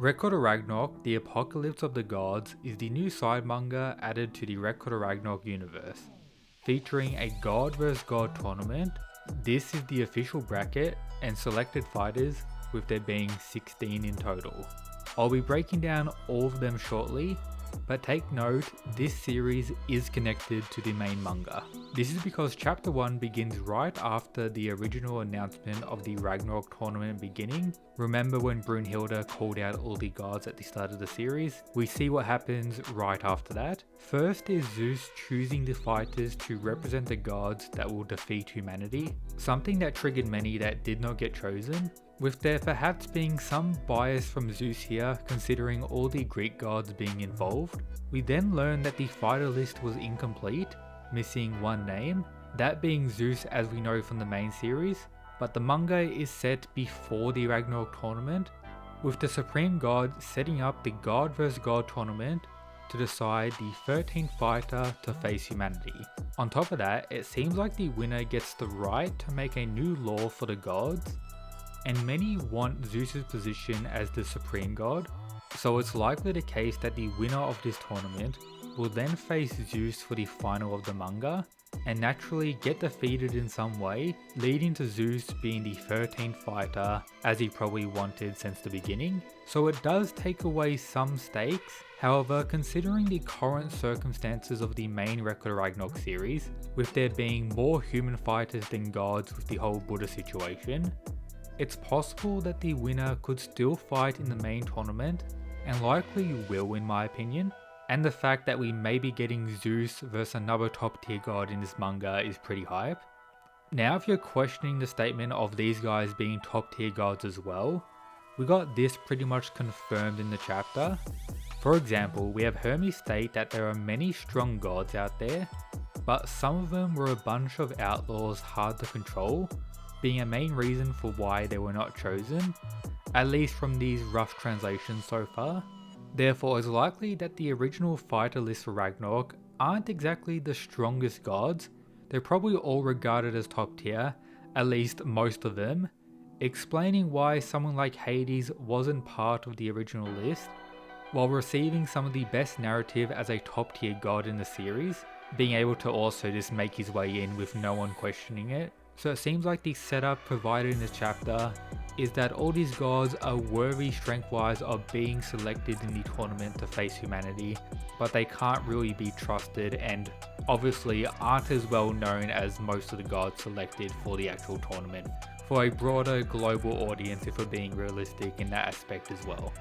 Record of Ragnarok, The Apocalypse of the Gods is the new side manga added to the Record of Ragnarok universe, featuring a God vs God tournament. This is the official bracket and selected fighters, with there being 16 in total. I'll be breaking down all of them shortly, but take note, this series is connected to the main manga. This is because chapter 1 begins right after the original announcement of the Ragnarok tournament beginning. Remember when Brunhilde called out all the gods at the start of the series? We see what happens right after that. First is Zeus choosing the fighters to represent the gods that will defeat humanity, something that triggered many that did not get chosen, with there perhaps being some bias from Zeus here considering all the Greek gods being involved. We then learn that the fighter list was incomplete, missing one name, that being Zeus as we know from the main series, but the manga is set before the Ragnarok tournament, with the Supreme God setting up the God vs God tournament to decide the 13th fighter to face humanity. On top of that, it seems like the winner gets the right to make a new law for the gods, and many want Zeus's position as the Supreme God, so it's likely the case that the winner of this tournament will then face Zeus for the final of the manga, and naturally get defeated in some way, leading to Zeus being the 13th fighter as he probably wanted since the beginning. So it does take away some stakes. However, considering the current circumstances of the main Record of Ragnarok series, with there being more human fighters than gods with the whole Buddha situation, it's possible that the winner could still fight in the main tournament, and likely will in my opinion. And the fact that we may be getting Zeus versus another top tier god in this manga is pretty hype. Now if you're questioning the statement of these guys being top tier gods as well, we got this pretty much confirmed in the chapter. For example, we have Hermes state that there are many strong gods out there, but some of them were a bunch of outlaws hard to control, being a main reason for why they were not chosen, at least from these rough translations so far. Therefore, it's likely that the original fighter list for Ragnarok aren't exactly the strongest gods. They're probably all regarded as top tier, at least most of them, explaining why someone like Hades wasn't part of the original list, while receiving some of the best narrative as a top tier god in the series, being able to also just make his way in with no one questioning it. So it seems like the setup provided in this chapter is that all these gods are worthy strength-wise of being selected in the tournament to face humanity, but they can't really be trusted and obviously aren't as well known as most of the gods selected for the actual tournament, for a broader global audience if we're being realistic in that aspect as well.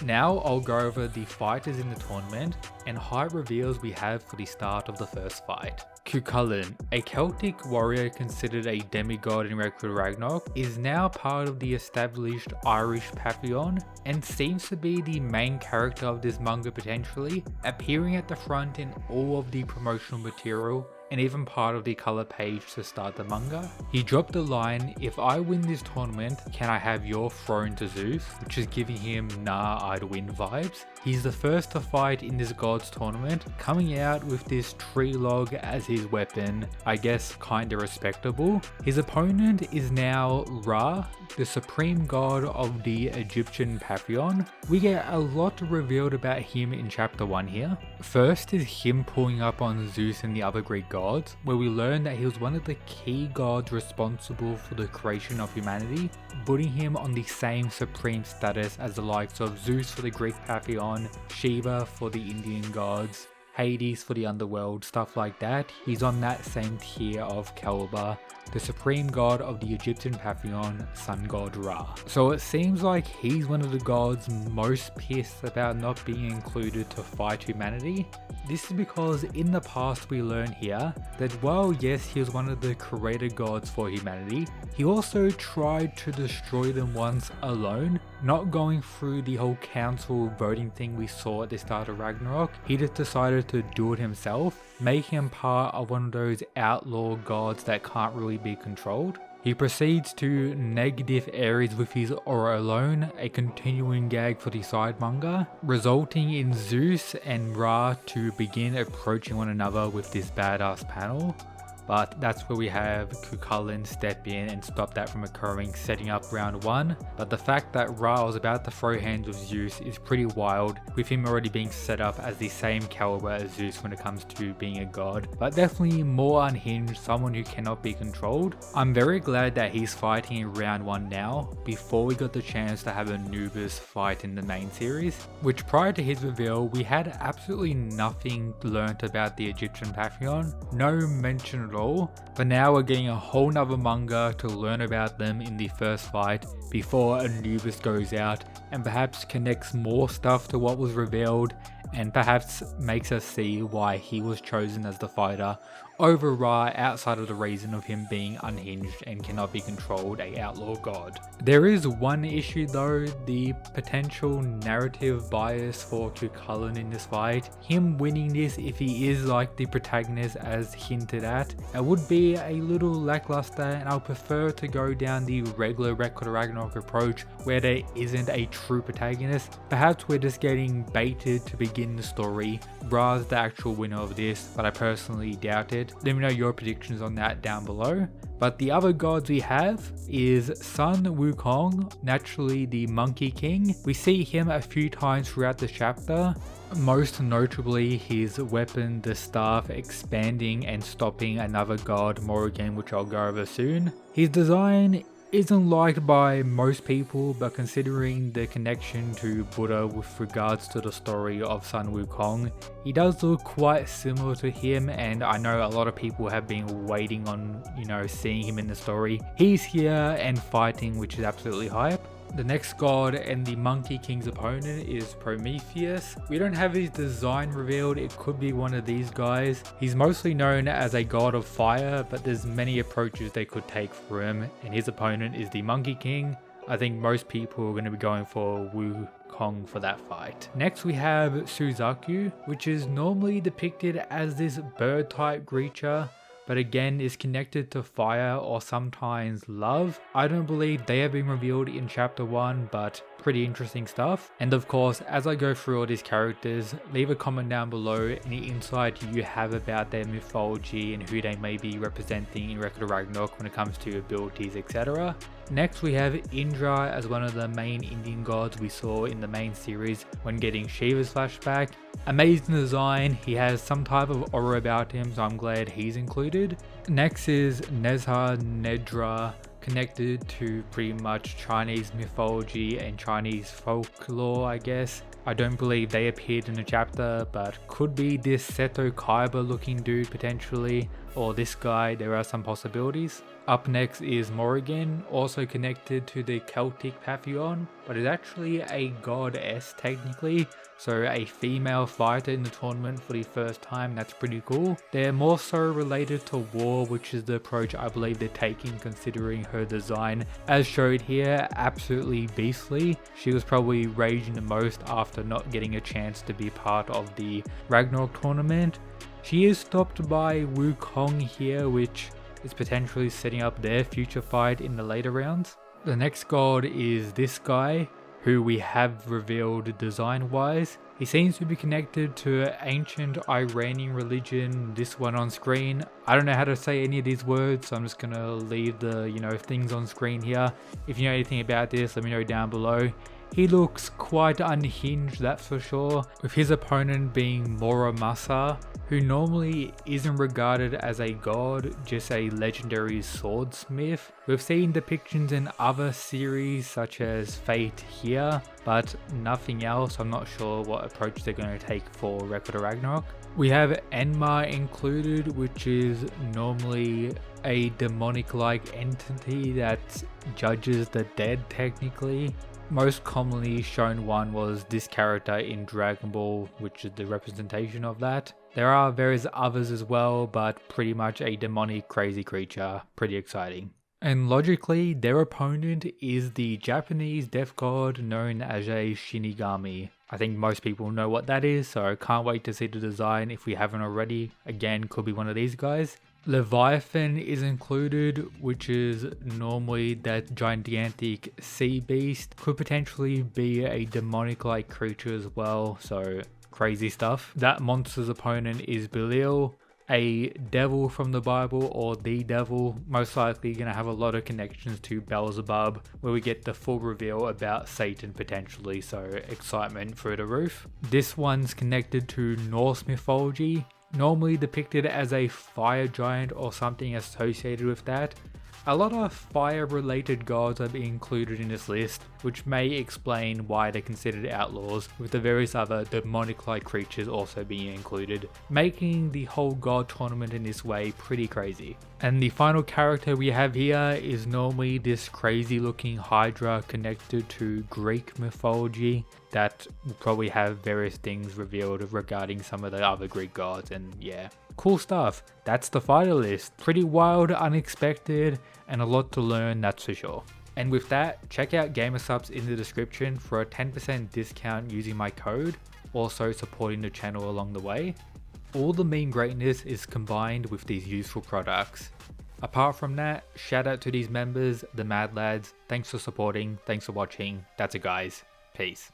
Now I'll go over the fighters in the tournament and high reveals we have for the start of the first fight. Cuchulainn, a Celtic warrior considered a demigod in Record of Ragnarok, is now part of the established Irish pantheon and seems to be the main character of this manga potentially, appearing at the front in all of the promotional material and even part of the color page to start the manga. He dropped the line, "If I win this tournament, can I have your throne to Zeus?" which is giving him "nah, I'd win" vibes. He's the first to fight in this god's tournament, coming out with this tree log as his weapon, I guess kinda respectable. His opponent is now Ra, the supreme god of the Egyptian pantheon. We get a lot revealed about him in chapter 1 here. First is him pulling up on Zeus and the other Greek gods, where we learn that he was one of the key gods responsible for the creation of humanity, putting him on the same supreme status as the likes of Zeus for the Greek pantheon, Shiva for the Indian gods, Hades for the underworld, stuff like that. He's on that same tier of caliber, the supreme god of the Egyptian pantheon, sun god Ra. So it seems like he's one of the gods most pissed about not being included to fight humanity. This is because in the past we learn here that while yes he was one of the creator gods for humanity, he also tried to destroy them once alone, not going through the whole council voting thing we saw at the start of Ragnarok. He just decided to do it himself, making him part of one of those outlaw gods that can't really be controlled. He proceeds to negative Ares with his aura alone, a continuing gag for the side manga, resulting in Zeus and Ra to begin approaching one another with this badass panel. but that's where we have Cuchulainn step in and stop that from occurring, setting up round 1. But the fact that Ra was about to throw hands with Zeus is pretty wild, with him already being set up as the same caliber as Zeus when it comes to being a god, but definitely more unhinged, someone who cannot be controlled. I'm very glad that he's fighting in round 1 now, before we got the chance to have Anubis fight in the main series, which prior to his reveal we had absolutely nothing learnt about the Egyptian pantheon, no mention at all, but now we're getting a whole nother manga to learn about them in the first fight before Anubis goes out and perhaps connects more stuff to what was revealed and perhaps makes us see why he was chosen as the fighter over Ra outside of the reason of him being unhinged and cannot be controlled, a outlaw god. There is one issue though, the potential narrative bias for Cuchulainn in this fight. Him winning this, if he is like the protagonist as hinted at, it would be a little lackluster, and I'll prefer to go down the regular Record of Ragnarok approach where there isn't a true protagonist. Perhaps we're just getting baited to begin the story. Ra's the actual winner of this, but I personally doubt it. Let me know your predictions on that down below. But the other gods we have is Sun Wukong, naturally the Monkey King. We see him a few times throughout the chapter, most notably his weapon, the staff, expanding and stopping another god, Morrigan, which I'll go over soon. His design isn't liked by most people, but considering the connection to Buddha with regards to the story of Sun Wukong, he does look quite similar to him, and I know a lot of people have been waiting on, seeing him in the story. He's here and fighting, which is absolutely hype. The next god and the Monkey King's opponent is Prometheus. We don't have his design revealed, it could be one of these guys. He's mostly known as a god of fire, but there's many approaches they could take for him, and his opponent is the Monkey King. I think most people are going to be going for Wukong for that fight. Next we have Suzaku, which is normally depicted as this bird type creature, but again is connected to fire or sometimes love. I don't believe they have been revealed in chapter 1, but pretty interesting stuff. And of course, as I go through all these characters, leave a comment down below any insight you have about their mythology and who they may be representing in Record of Ragnarok when it comes to abilities, etc. Next we have Indra as one of the main Indian gods we saw in the main series when getting Shiva's flashback. Amazing design, he has some type of aura about him, so I'm glad he's included. Next is Nezha Nedra, connected to pretty much Chinese mythology and Chinese folklore, I guess. I don't believe they appeared in the chapter, but could be this Seto Kaiba looking dude potentially, or this guy. There are some possibilities. Up next is Morrigan, also connected to the Celtic pantheon, but is actually a goddess technically, so a female fighter in the tournament for the first time. That's pretty cool. They're more so related to war, which is the approach I believe they're taking considering her design. As showed here, absolutely beastly. She was probably raging the most after not getting a chance to be part of the Ragnarok tournament. She is stopped by Wukong here, which is potentially setting up their future fight in the later rounds. The next god is this guy, who we have revealed design wise. He seems to be connected to ancient Iranian religion, this one on screen. I don't know how to say any of these words, so I'm just gonna leave the things on screen here. If you know anything about this, let me know down below. He looks quite unhinged, that's for sure, with his opponent being Muramasa, who normally isn't regarded as a god, just a legendary swordsmith. We've seen depictions in other series such as Fate here, but nothing else. I'm not sure what approach they're going to take for Record of Ragnarok. We have Enma included, which is normally a demonic-like entity that judges the dead technically. Most commonly shown one was this character in Dragon Ball, which is the representation of that. There are various others as well, but pretty much a demonic crazy creature. Pretty exciting. And logically, their opponent is the Japanese death god known as a Shinigami. I think most people know what that is, so I can't wait to see the design if we haven't already. Again, could be one of these guys. Leviathan is included, which is normally that gigantic sea beast. Could potentially be a demonic-like creature as well, so crazy stuff. That monster's opponent is Belial, a devil from the Bible, or the devil, most likely going to have a lot of connections to Beelzebub, where we get the full reveal about Satan potentially, so excitement through the roof. This one's connected to Norse mythology, normally depicted as a fire giant or something associated with that. A lot of fire related gods are being included in this list, which may explain why they're considered outlaws, with the various other demonic like creatures also being included, making the whole god tournament in this way pretty crazy. And the final character we have here is normally this crazy looking Hydra connected to Greek mythology that will probably have various things revealed regarding some of the other Greek gods, and yeah. Cool stuff. That's the fighter list. Pretty wild, unexpected, and a lot to learn, that's for sure. And with that, check out Gamersupps in the description for a 10% discount using my code, also supporting the channel along the way. All the meme greatness is combined with these useful products. Apart from that, shout out to these members, the Mad Lads. Thanks for supporting, thanks for watching. That's it guys. Peace.